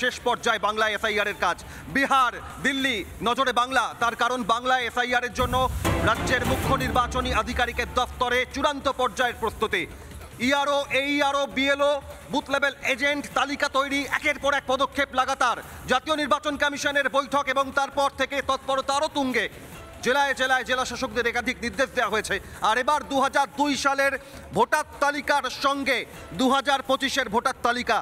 শেষ পর্যায়ে বাংলা এসআইআর এর কাজ। বিহার, দিল্লি নজরে বাংলা, তার কারণ বাংলা এসআইআর এর জন্য রাজ্যের মুখ্য নির্বাচনী আধিকারিকের দফতরে চূড়ান্ত পর্যায়ের প্রস্তুতি। ERO, এইআরও, BLO, booth level agent তালিকা তৈরি, একের পর এক পদক্ষেপ লাগাতার। জাতীয় নির্বাচন কমিশনের বৈঠক এবং তারপর থেকে তৎপরতা আরও তুঙ্গে। জেলায় জেলায় জেলা শাসকদের একাধিক নির্দেশ দেওয়া হয়েছে। আর এবার 2002 সালের ভোটার তালিকার সঙ্গে 2025-এর ভোটার তালিকা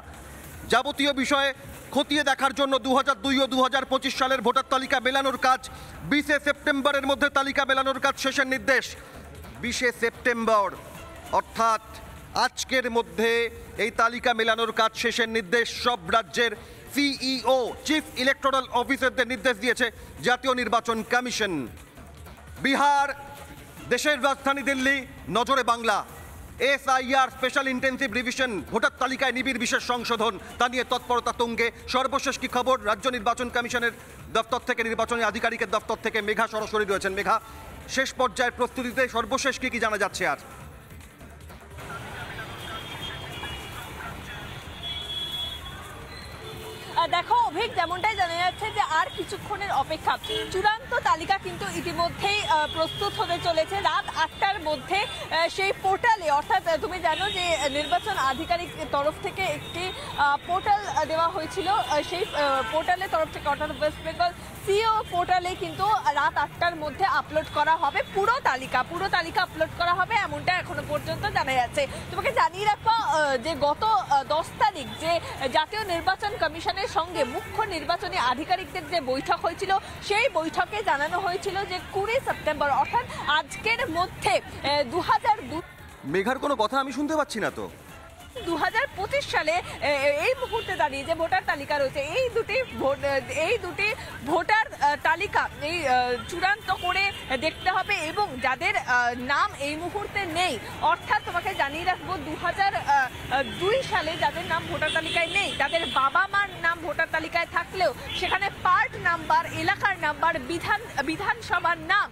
যাবতীয় বিষয়ে খতিয়ে দেখার জন্য 2002 ও 2025 সালের ভোটার তালিকা মেলানোর কাজ 20 সেপ্টেম্বরের মধ্যে তালিকা মেলানোর কাজ শেষের নির্দেশ। 20 সেপ্টেম্বর অর্থাৎ আজকের মধ্যে এই তালিকা মেলানোর কাজ শেষের নির্দেশ সব রাজ্যের সিইও, চিফ ইলেকটোরাল অফিসারদের নির্দেশ দিয়েছে জাতীয় নির্বাচন কমিশন। বিহার, দেশের রাজধানী দিল্লি, নজরে Bangla. SIR special intensive revision, voter তালিকায় নিবিড় বিশেষ সংশোধন, তা নিয়ে তৎপরতা তুঙ্গে। সর্বশেষ কি খবর? রাজ্য নির্বাচন কমিশনের দপ্তর থেকে, নির্বাচনী আধিকারিকের দপ্তর থেকে মেঘা সরাসরি রয়েছেন। মেঘা, শেষ পর্যায়ের প্রস্তুতিতে সর্বশেষ কি জানা যাচ্ছে? আর দেখো অভিক, যেমনটাই জানা যাচ্ছে যে আর কিছুক্ষণের অপেক্ষা। চূড়ান্ত তালিকা কিন্তু ইতিমধ্যেই প্রস্তুত হতে চলেছে। রাত 8টার মধ্যে সেই পোর্টালে, অর্থাৎ তুমি জানো যে নির্বাচন আধিকারিক তরফ থেকে একটি পোর্টাল দেওয়া হয়েছিল, সেই পোর্টালের তরফ থেকে অর্থাৎ ওয়েস্ট বেঙ্গল সিও পোর্টালে কিন্তু রাত 8টার মধ্যে আপলোড করা হবে পুরো তালিকা আপলোড করা হবে, এমনটা এখনো পর্যন্ত জানা যাচ্ছে। তোমাকে জানিয়ে রাখবো যে গত 10 তারিখ যে জাতীয় নির্বাচন কমিশনের সঙ্গে মুখ্য নির্বাচনী আধিকারিকদের যে বৈঠক হয়েছিল, সেই বৈঠকে জানানো হয়েছিল যে 20 সেপ্টেম্বর অর্থাৎ আজকের মধ্যে 2002। মেঘার কোনো কথা আমি শুনতে পাচ্ছি না তো। 2025 সালে এই মুহূর্তে দাঁড়িয়ে যে ভোটার তালিকা রয়েছে, এই দুটি ভোটার তালিকা এই চূড়ান্ত করে দেখতে হবে এবং যাদের নাম এই মুহূর্তে নেই, অর্থাৎ তোমাকে জানিয়ে রাখবো 2002 সালে যাদের নাম ভোটার তালিকায় নেই, তাদের বাবা মার নাম ভোটার তালিকায় থাকলেও সেখানে পার্ট নাম্বার, এলাকার নাম্বার, বিধানসভার নাম,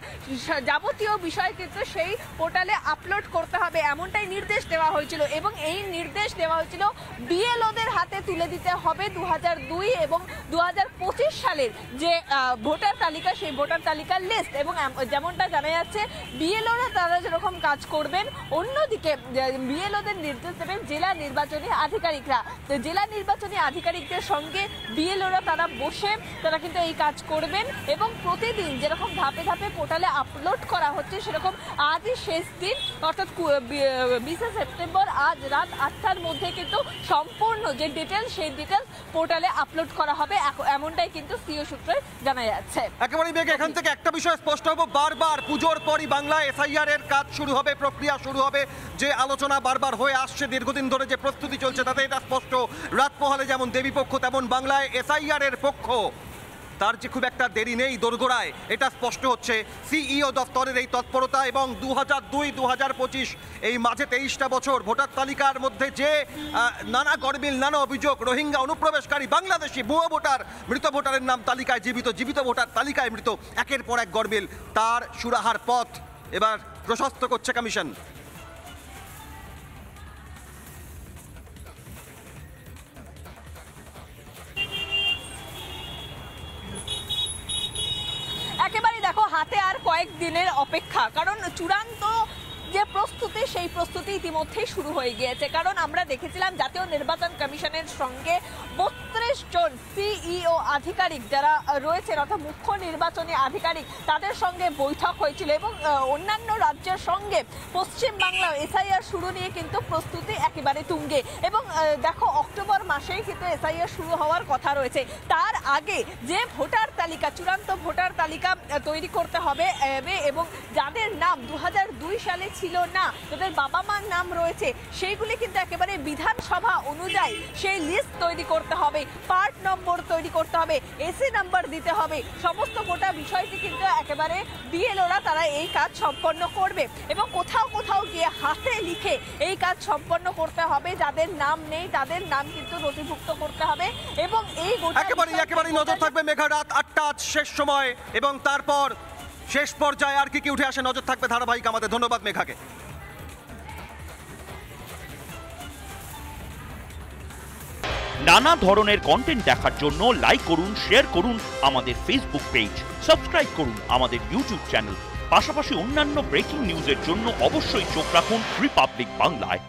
যাবতীয় বিষয় কিন্তু সেই পোর্টালে আপলোড করতে হবে, এমনটাই নির্দেশ দেওয়া হয়েছিল। এবং এই নির্দেশ দেওয়া হয়েছিল বিএলওদের হাতে তুলে দিতে হবে 2002 এবং 2025 সালের যে ভোটার তালিকা, সেই ভোটার তালিকার লিস্ট। এবং যেমনটা জানা যাচ্ছে বিএলওরা তারা যেরকম কাজ করবেন, অন্যদিকে বিএলওদের নির্দেশ দেবেন জেলা নির্বাচনী আধিকারিকরা। তো জেলা নির্বাচনী আধিকারিকদের সঙ্গে বিএলওরা তারা বসে তারা কিন্তু এই কাজ করবেন এবং প্রতিদিন যেরকম ধাপে ধাপে পোর্টালে আপলোড করা হচ্ছে, সেরকম আজই শেষ দিন অর্থাৎ 20 সেপ্টেম্বর আজ রাত 8টার মধ্যে কিন্তু সম্পূর্ণ যে ডিটেলস, সেই ডিটেলস পোর্টালে আপলোড করা হবে, এমনটাই কিন্তু সিও সূত্রে জানা যাচ্ছে। একেবারেই মেঘ, এখান থেকে একটা বিষয় স্পষ্ট হবে, বারবার পুজোর পরই বাংলা এসআইআর এর কাজ শুরু হবে, প্রক্রিয়া শুরু হবে। যে আলোচনা বারবার হয়ে আসছে, দীর্ঘদিন ধরে যে প্রস্তুতি চলছে, তাতে এটা স্পষ্ট। রাত পোহালে যেমন দেবী পক্ষ, তেমন বাংলায় এসআইআর এর পক্ষ, তার যে খুব একটা দেরি নেই দোরগোড়ায়, এটা স্পষ্ট হচ্ছে সিইও দফতরের এই তৎপরতা। এবং 2002-2025 এই মাঝে 23টা বছর ভোটার তালিকার মধ্যে যে নানা গরমিল, নানা অভিযোগ, রোহিঙ্গা অনুপ্রবেশকারী বাংলাদেশি ভুয়ো ভোটার, মৃত ভোটারের নাম তালিকায় জীবিত, জীবিত ভোটার তালিকায় মৃত, একের পর এক গরমিল, তার সুরাহার পথ এবার প্রশস্ত করছে কমিশন। একেবারে দেখো হাতে আর কয়েক দিনের অপেক্ষা, কারণ চূড়ান্ত যে প্রস্তুতি, সেই প্রস্তুতি ইতিমধ্যেই শুরু হয়ে গিয়েছে। কারণ আমরা দেখেছিলাম জাতীয় নির্বাচন কমিশনের সঙ্গে 32 জন সিইও আধিকারিক যারা রয়েছেন, অর্থাৎ মুখ্য নির্বাচনী আধিকারিক, তাদের সঙ্গে বৈঠক হয়েছিল এবং অন্যান্য রাজ্যের সঙ্গে পশ্চিমবাংলা এসআইআর শুরু নিয়ে কিন্তু প্রস্তুতি একেবারে তুঙ্গে। এবং দেখো অক্টোবর মাসেই কিন্তু এসআইআর শুরু হওয়ার কথা রয়েছে। তার আগে যে ভোটার তালিকা, চূড়ান্ত ভোটার তালিকা তৈরি করতে হবে এবং যাদের নাম 2002 সালে ছিল না, যাদের বাবা মার নাম রয়েছে, সেইগুলি কিন্তু একেবারে বিধানসভা অনুযায়ী সেই লিস্ট তৈরি করতে হবে, পার্ট নম্বর তৈরি করতে হবে, এসি নাম্বার দিতে হবে, সমস্ত গোটা বিষয়টি কিন্তু একেবারে বিএলওরা তারা এই কাজ সম্পন্ন করবে এবং কোথাও কোথাও গিয়ে হাতে লিখে এই কাজ সম্পন্ন করতে হবে। যাদের নাম নেই তাদের নাম কিন্তু নথিভুক্ত করতে হবে এবং এই একেবারেই নজর থাকবে মেঘা। রাত 8টা শেষ সময় এবং তারপর শেষ পর্যায়ে আর কি উঠে আসে নজর থাকবে ধারাবাহিক আমাদের। ধন্যবাদ মেঘাকে। নানা ধরনের কন্টেন্ট দেখার জন্য লাইক করুন, শেয়ার করুন আমাদের ফেসবুক পেজ, সাবস্ক্রাইব করুন আমাদের ইউটিউব চ্যানেল। পাশাপাশি অন্যান্য ব্রেকিং নিউজের জন্য অবশ্যই চোখ রাখুন রিপাবলিক বাংলায়।